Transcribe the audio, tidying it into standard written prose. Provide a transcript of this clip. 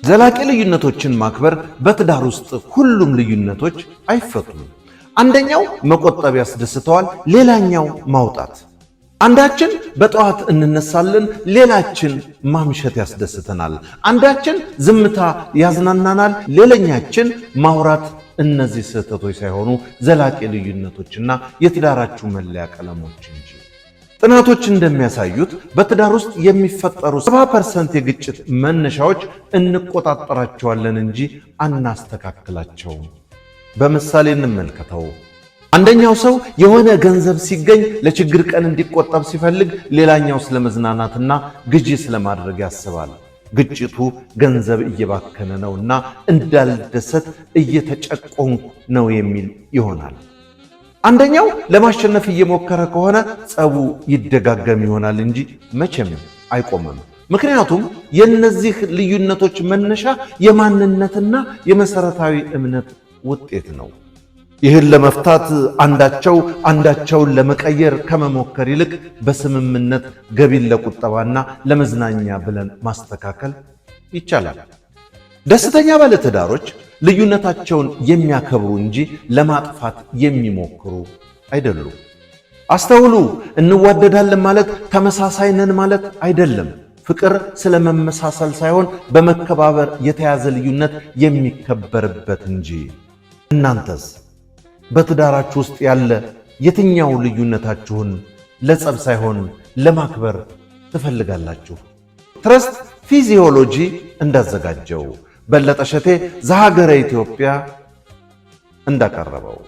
ዘላቂ ልዩነቶችን ማክበር በትዳር ውስጥ ሁሉም ልዩነቶች አይፈቱም። አንደኛው መቆጠብ ያስደስተዋል፣ ሌላኛው ማውጣት። አንዳችን በጠዋት እንነሳለን፣ ሌላችን ማምሸት ያስደስተናል። አንዳችን ዝምታ ያዝናናናል፣ ሌላኛችን ማውራት። እነዚህ ስህተቶች ሳይሆኑ ዘላቂ ልዩነቶችና የትዳራችሁ መለያ ቀለሞች እንጂ። ጥናቶች እንደሚያሳዩት በትዳር ውስጥ የሚፈጠሩ 70% የግጭት መነሻዎች እንቆጣጠራቸዋለን እንጂ አናስተካክላቸውም። በምሳሌ እንመልከተው። አንደኛው ሰው የሆነ ገንዘብ ሲገኝ ለችግር ቀን እንዲቆጠብ ሲፈልግ፣ ሌላኛው ስለመዝናናትና ግዢ ስለማድረግ ያስባል። ግጭቱ ገንዘብ እየባከነ ነውና እንዳልደሰት እየተጨቆንኩ ነው የሚል ይሆናል። አንደኛው ለማሸነፍ እየሞከረ ከሆነ ጸቡ ይደጋገም ይሆናል እንጂ መቼም አይቆምም። ምክንያቱም የነዚህ ልዩነቶች መነሻ የማንነትና የመሰረታዊ እምነት ውጤት ነው። ይህን ለመፍታት አንዳቸውን ለመቀየር ከመሞከር ይልቅ በስምምነት ገቢን ለቁጠባና ለመዝናኛ ብለን ማስተካከል ይቻላል። ደስተኛ ባለትዳሮች ልዩነታቸውን የሚያከብሩ እንጂ ለማጥፋት የሚሞክሩ አይደሉም። አስተውሉ፣ እንዋደዳለን ማለት ተመሳሳይ ነን ማለት አይደለም። ፍቅር ስለመመሳሰል ሳይሆን በመከባበር የተያዘ ልዩነት የሚከበርበት እንጂ። እናንተስ በትዳራችሁ ውስጥ ያለ የትኛው ልዩነታችሁን ለጸብ ሳይሆን ለማክበር ትፈልጋላችሁ? ትረስት ፊዚዮሎጂ እንዳዘጋጀው በለጠ ሸቴ ዘሀገረ ኢትዮጵያ እንዳቀረበው